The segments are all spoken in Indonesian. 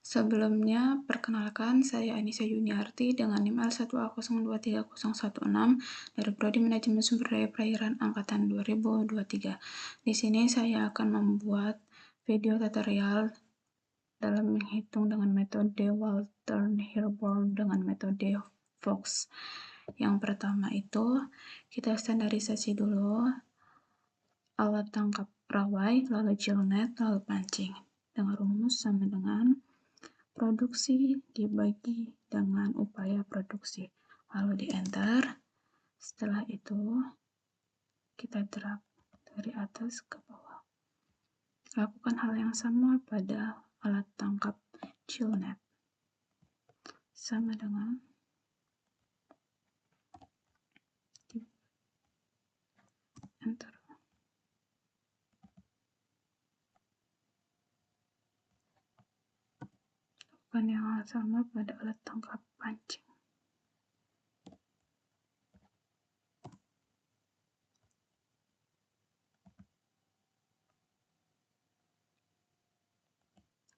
Sebelumnya, perkenalkan, saya Anissa Yuniarti dengan NIM L1A023016 dari Prodi Manajemen Sumber Daya Perairan Angkatan 2023. Di sini saya akan membuat video tutorial dalam menghitung dengan metode Waltern-Hilborn dengan metode Fox. Yang pertama itu, kita standarisasi dulu alat tangkap rawai, lalu gillnet, lalu pancing. Dengan rumus sama dengan produksi dibagi dengan upaya produksi. Lalu di enter. Setelah itu, kita drag dari atas ke bawah. Lakukan hal yang sama pada alat tangkap gillnet. Sama dengan enter. Lakukan yang sama pada alat tangkap pancing.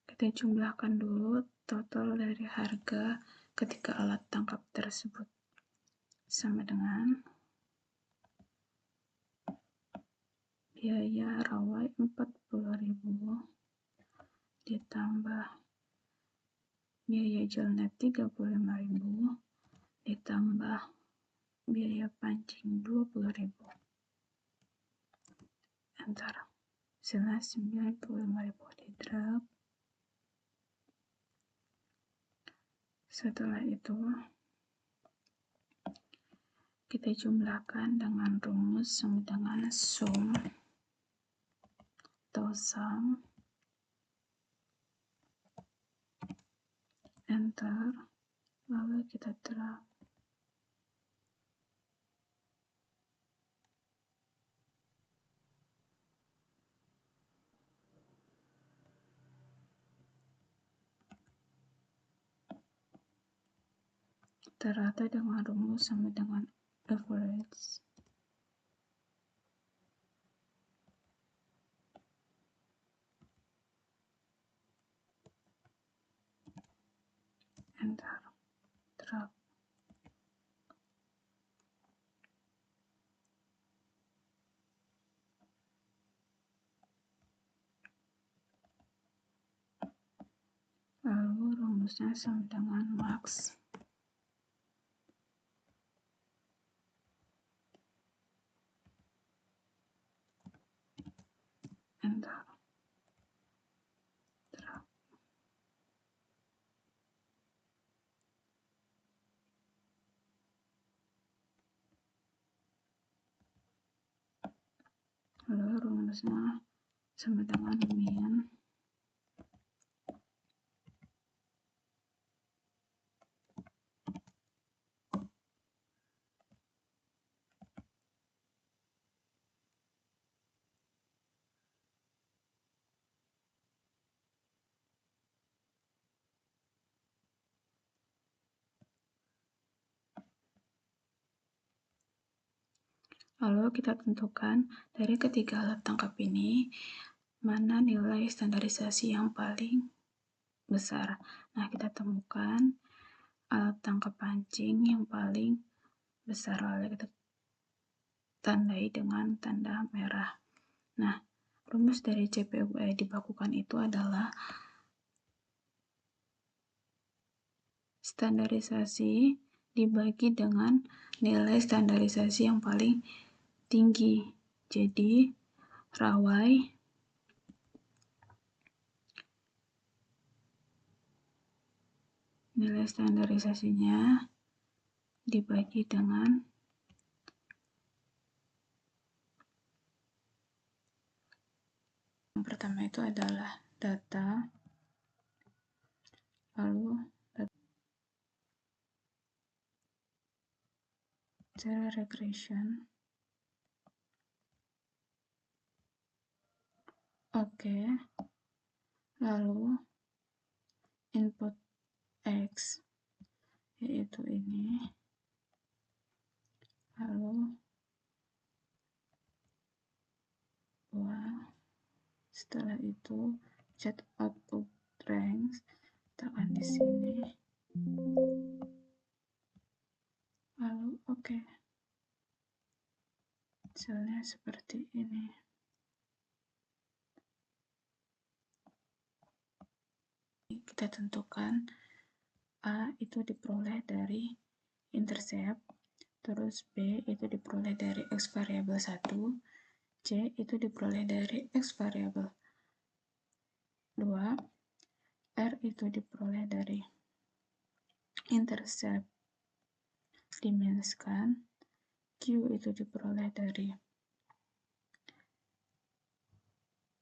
Kita jumlahkan dulu total dari harga ketika alat tangkap tersebut. Sama dengan biaya rawai 40.000 ditambah biaya gillnet 35.000 ditambah biaya pancing 20.000. Enter. Hasilnya 95.000 di drag. Setelah itu kita jumlahkan dengan rumus sama dengan sum atau sum. Enter. Lalu kita drag. Rata dengan rumus sama dengan average. Enter. Drag. Lalu rumusnya sama dengan max. Enter. Drag. Lalu rumusnya sama dengan min. Lalu kita tentukan dari ketiga alat tangkap ini mana nilai standarisasi yang paling besar. Nah, kita temukan alat tangkap pancing yang paling besar, lalu kita tandai dengan tanda merah. Nah, rumus dari CPUE dibakukan itu adalah standarisasi dibagi dengan nilai standarisasi yang paling tinggi. Jadi, rawai nilai standarisasinya dibagi dengan yang pertama itu adalah data, lalu data regression, oke, lalu input X yaitu ini, lalu setelah itu set output range letakkan di sini, lalu oke. Hasilnya seperti ini. Kita tentukan A itu diperoleh dari intercept, terus B itu diperoleh dari X variabel 1, C itu diperoleh dari X variabel 2, R itu diperoleh dari intercept diminuskan, Q itu diperoleh dari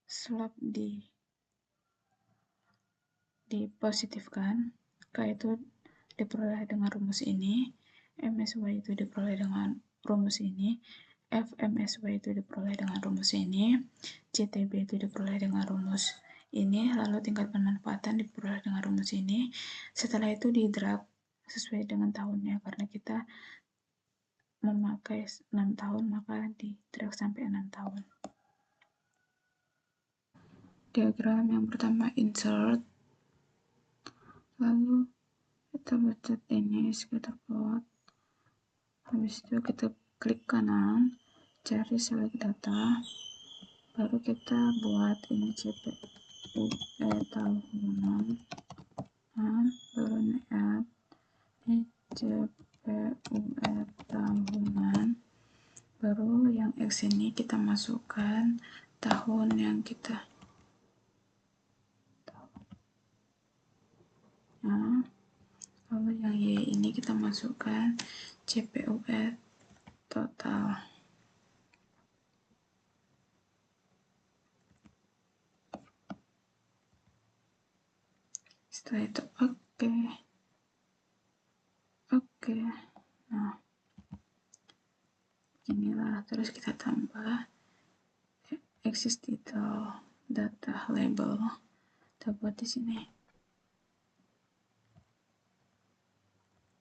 slope dipositifkan, K itu diperoleh dengan rumus ini, MSY itu diperoleh dengan rumus ini, FMSY itu diperoleh dengan rumus ini, CTB itu diperoleh dengan rumus ini, lalu tingkat pemanfaatan diperoleh dengan rumus ini. Setelah itu di drag sesuai dengan tahunnya, karena kita memakai 6 tahun, maka di drag sampai 6 tahun. Diagram yang pertama insert, lalu kita pencet ini scatter plot, habis itu kita klik kanan, cari select data, baru kita buat ini CPU tahunan, baru ini add CPU tahunan, baru yang X ini kita masukkan tahun yang kita lalu yang Y ini kita masukkan CPU total. Setelah itu oke. Nah, inilah, terus kita tambah exist title data label, kita buat di sini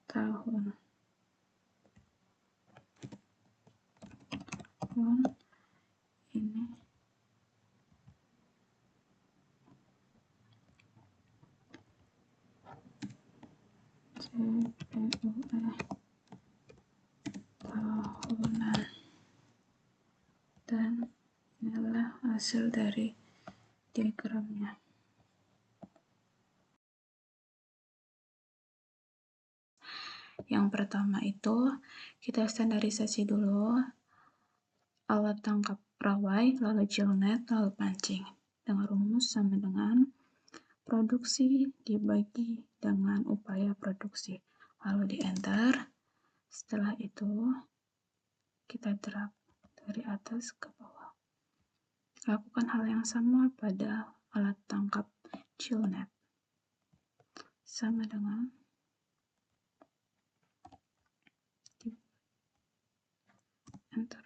tahun ini CPU tahunan, dan inilah hasil dari diagramnya. Yang pertama itu kita standarisasi dulu alat tangkap rawai, lalu gillnet, lalu pancing dengan rumus sama dengan produksi dibagi dengan upaya produksi, lalu di enter. Setelah itu kita drag dari atas ke bawah. Lakukan hal yang sama pada alat tangkap gillnet, sama dengan enter.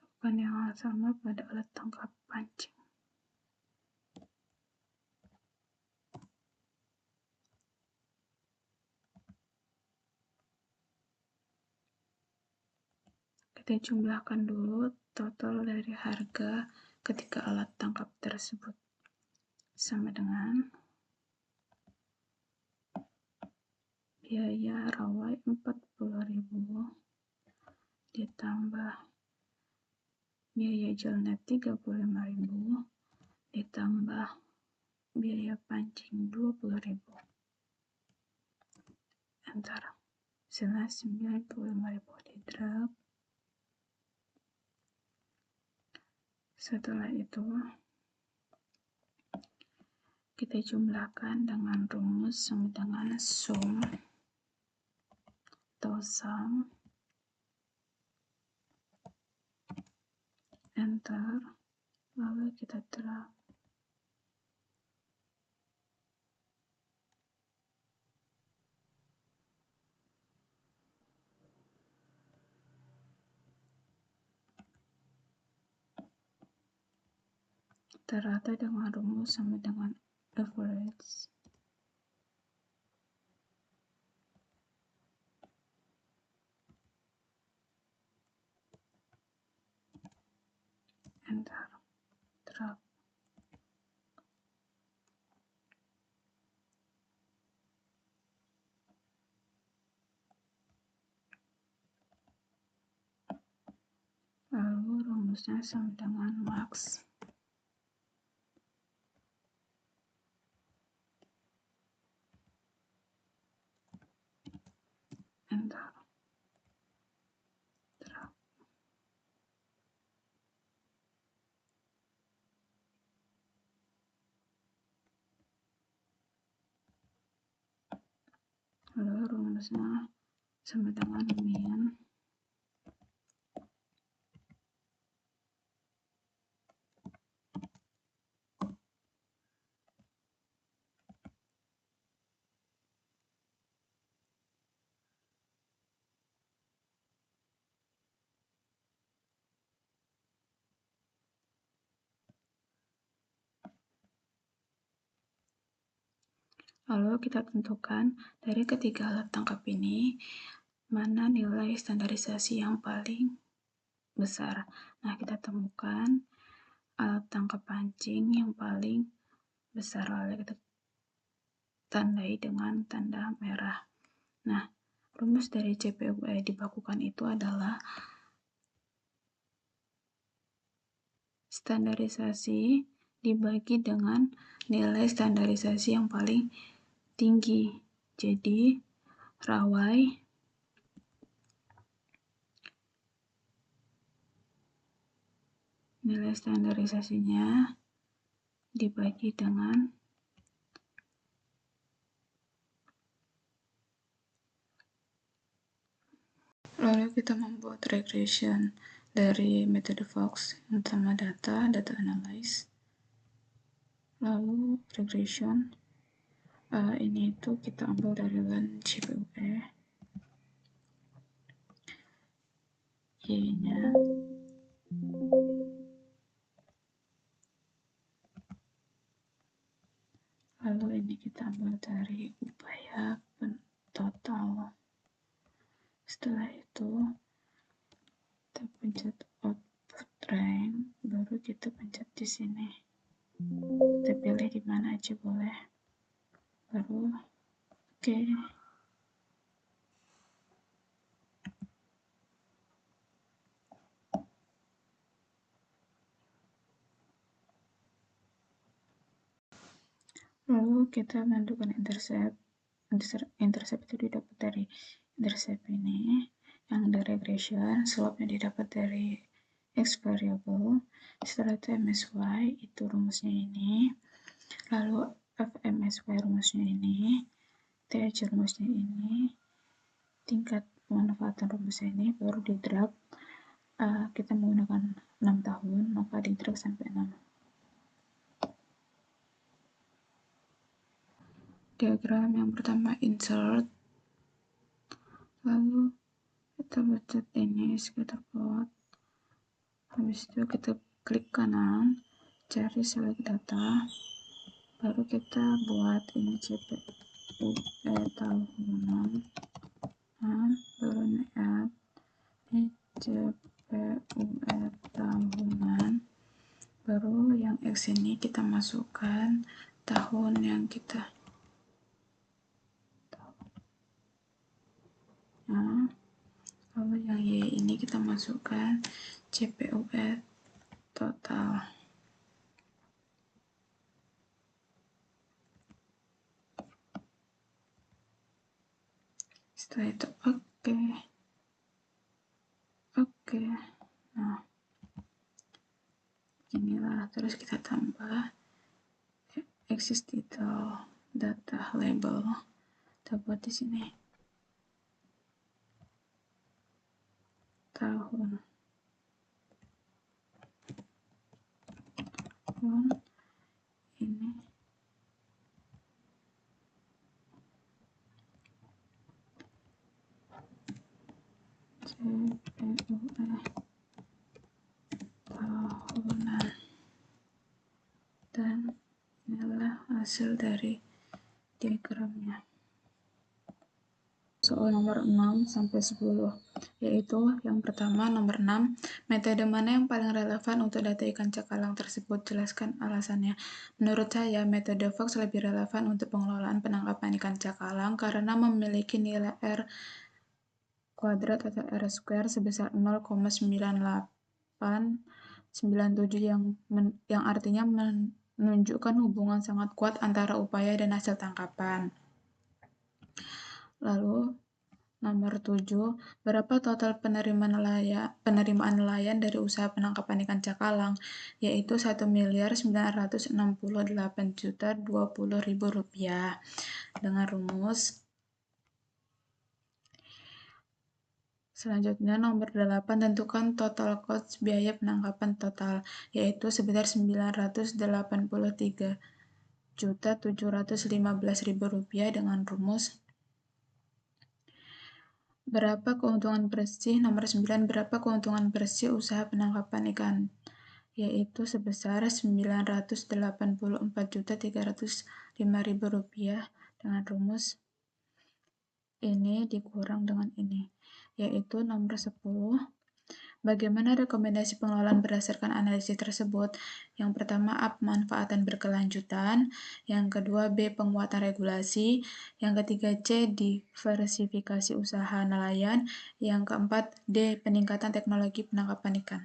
Lakukan yang sama pada alat tangkap pancing. Kita jumlahkan dulu total dari harga ketiga alat tangkap tersebut, sama dengan biaya rawai 40.000 ditambah biaya gillnet 35.000 ditambah biaya pancing 20.000. Enter. Hasilnya 95.000 di drag. Setelah itu kita jumlahkan dengan rumus sama dengan sum atau sum. Enter. Lalu kita drag. Rata dengan rumus sama dengan average. enter, drag. Lalu rumusnya sama dengan max. Enter, drag. Lalu rumusnya sama dengan min. Lalu kita tentukan dari ketiga alat tangkap ini, mana nilai standarisasi yang paling besar. Nah, kita temukan alat tangkap pancing yang paling besar, lalu kita tandai dengan tanda merah. Nah, rumus dari CPUE dibakukan itu adalah standarisasi dibagi dengan nilai standarisasi yang paling tinggi. Jadi, rawai nilai standarisasinya dibagi dengan lalu kita membuat regression dari metode Fox yang pertama data analyze, lalu regression ini itu kita ambil dari len CPUE, Y-nya lalu ini kita ambil dari upaya total. Setelah itu kita pencet output rank, baru kita pencet di sini. Kita pilih di mana aja boleh. Baru oke. Lalu kita menentukan intercept. Intercept itu didapat dari intercept ini, yang dari regression, slope-nya didapat dari x variable. Setelah itu MSY itu rumusnya ini, lalu FMSY rumusnya ini, TH rumusnya ini, tingkat pemanfaatan rumusnya ini, baru di drag. Kita menggunakan 6 tahun, maka di drag sampai 6. Diagram yang pertama insert, lalu kita pencet ini scatter plot, habis itu kita klik kanan, cari select data, baru kita buat ini CPUE tahunan, baru ini add ini CPUE tahunan, baru yang X ini kita masukkan tahun yang kita lalu yang Y ini kita masukkan CPUE total. Setelah itu oke. Nah, inilah, terus kita tambah exist title data label, kita buat di sini tahun ini CPUE tahunan, dan inilah hasil dari diagramnya. soal nomor 6-10, yaitu yang pertama nomor 6, metode mana yang paling relevan untuk data ikan cakalang tersebut? Jelaskan alasannya. Menurut saya, metode Fox lebih relevan untuk pengelolaan penangkapan ikan cakalang karena memiliki nilai R kuadrat atau R square sebesar 0,9897 yang artinya menunjukkan hubungan sangat kuat antara upaya dan hasil tangkapan. Lalu nomor 7, berapa total penerimaan nelayan dari usaha penangkapan ikan cakalang? Yaitu Rp1.968.020.000 dengan rumus. Selanjutnya nomor 8, tentukan total cost biaya penangkapan total, yaitu sebesar Rp983.715.000 dengan rumus. Berapa keuntungan bersih? Nomor 9, berapa keuntungan bersih usaha penangkapan ikan? Yaitu sebesar Rp984.305.000 dengan rumus ini dikurang dengan ini, yaitu nomor 10. Bagaimana rekomendasi pengelolaan berdasarkan analisis tersebut? Yang pertama, A. Pemanfaatan berkelanjutan. Yang kedua, B. Penguatan regulasi. Yang ketiga, C. Diversifikasi usaha nelayan. Yang keempat, D. Peningkatan teknologi penangkapan ikan.